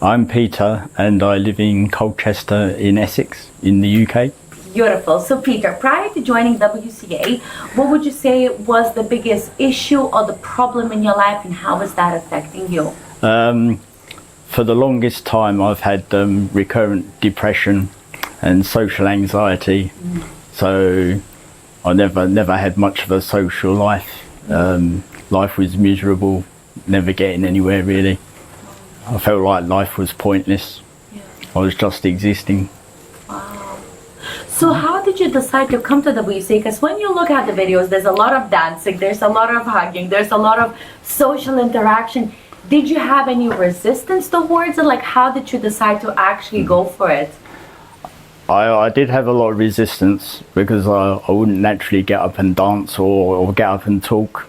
I'm Peter and I live in Colchester in Essex in the UK. Beautiful. So Peter, prior to joining WCA, what would you say was the biggest issue or the problem in your life, and how is that affecting you? For the longest time I've had recurrent depression and social anxiety. So I never had much of a social life. Life was miserable, never getting anywhere really. I felt like life was pointless. Yeah. I was just existing. Wow. So how did you decide to come to WCA? Because when you look at the videos, there's a lot of dancing, there's a lot of hugging, there's a lot of social interaction. Did you have any resistance towards it? Like, how did you decide to actually go for it? I did have a lot of resistance because I wouldn't naturally get up and dance or get up and talk.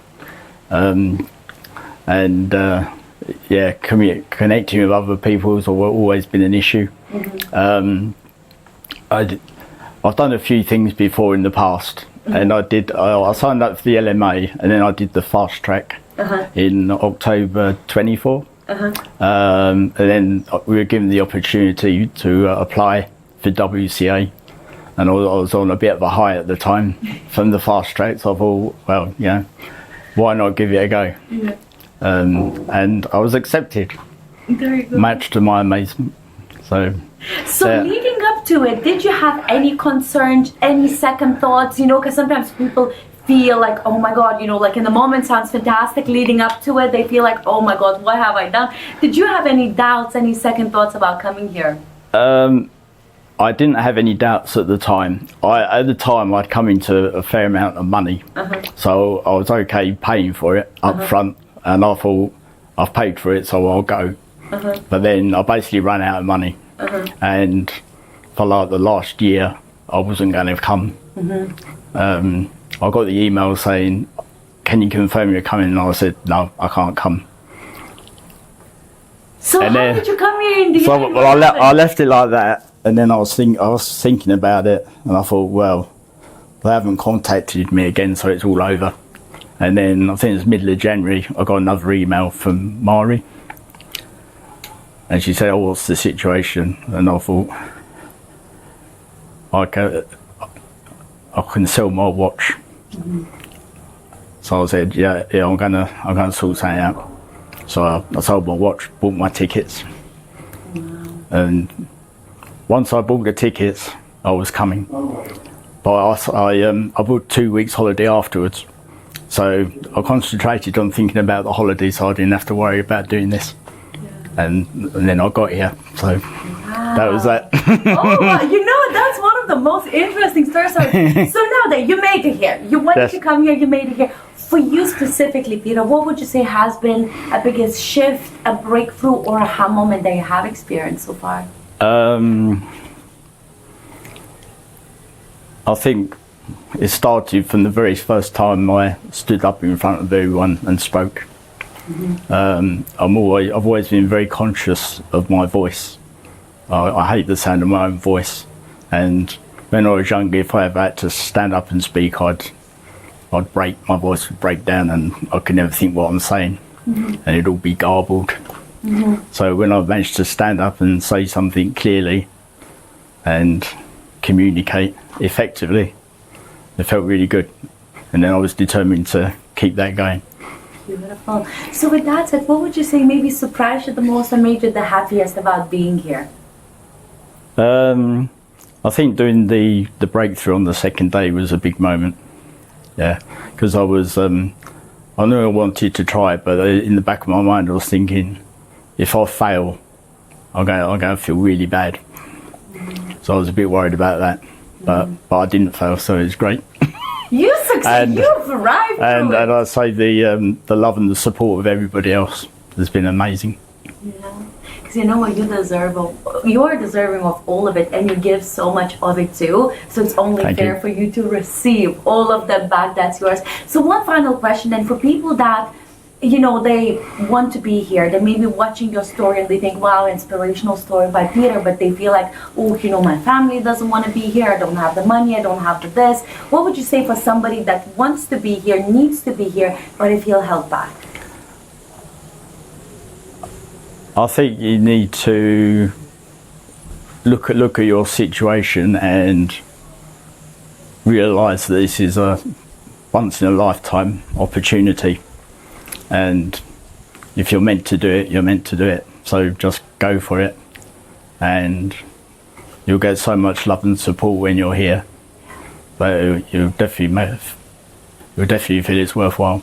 Yeah, connecting with other people has always been an issue. Mm-hmm. I've done a few things before in the past, mm-hmm. and I signed up for the LMA, and then I did the fast track in October 24. And then we were given the opportunity to apply for WCA, and I was on a bit of a high at the time from the fast track, so I thought, well, you know, why not give it a go? Yeah. And I was accepted, much to my amazement. So leading up to it, did you have any concerns, any second thoughts? You know, because sometimes people feel like, oh my God, you know, like in the moment sounds fantastic. Leading up to it, they feel like, oh my God, what have I done? Did you have any doubts, any second thoughts about coming here? I didn't have any doubts at the time. At the time, I'd come into a fair amount of money, so I was okay paying for it up front. And I thought, I've paid for it, so I'll go. But then I basically ran out of money. And for like the last year, I wasn't going to come. I got the email saying, can you confirm you're coming? And I said, no, I can't come. So and how did you come here? I left it like that. And then I was thinking about it. And I thought, well, they haven't contacted me again, so it's all over. And then I think it was middle of January, I got another email from Mari. And she said, oh, what's the situation? And I thought, I can sell my watch. So I said, yeah, I'm gonna sort something out. So I sold my watch, bought my tickets. And once I bought the tickets, I was coming. But I booked 2 weeks holiday afterwards. So I concentrated on thinking about the holiday, so I didn't have to worry about doing this. Yeah. And then I got here, so that was that. Oh, wow. You know, that's one of the most interesting stories. So now that you made it here, you wanted to come here, you made it here. For you specifically, Peter, what would you say has been a biggest shift, a breakthrough, or a aha moment that you have experienced so far? I think it started from the very first time I stood up in front of everyone and spoke. I've always been very conscious of my voice. I hate the sound of my own voice, and when I was younger, if I ever had to stand up and speak, my voice would break down, and I could never think what I'm saying, and it'd all be garbled. So when I managed to stand up and say something clearly and communicate effectively, it felt really good, and then I was determined to keep that going. Beautiful. So with that said, what would you say maybe surprised you the most and made you the happiest about being here? I think doing the breakthrough on the second day was a big moment. Yeah, because I knew I wanted to try it, but in the back of my mind I was thinking, if I fail, I'm going to feel really bad. So I was a bit worried about that. But I didn't fail, so it was great. You succeeded. You've arrived. And I'd say the love and the support of everybody else has been amazing. Yeah, because you know what, you are deserving of all of it, and you give so much of it too. So it's only fair for you to receive all of that back. That's yours. So one final question, then, for people that, you know, they want to be here, they may be watching your story and they think, wow, inspirational story by Peter, but they feel like, oh, you know, my family doesn't want to be here, I don't have the money, I don't have the this. What would you say for somebody that wants to be here, needs to be here, but they feel held back? I think you need to look at your situation and realise that this is a once in a lifetime opportunity, and if you're meant to do it, you're meant to do it. So just go for it, and you'll get so much love and support when you're here. But you'll definitely feel it's worthwhile.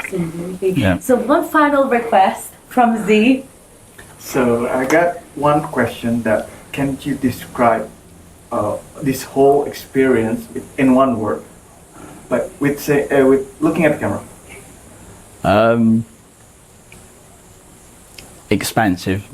Absolutely. Yeah. So one final request from Z. So I got one question that can you describe this whole experience in one word, but with looking at the camera? Expansive.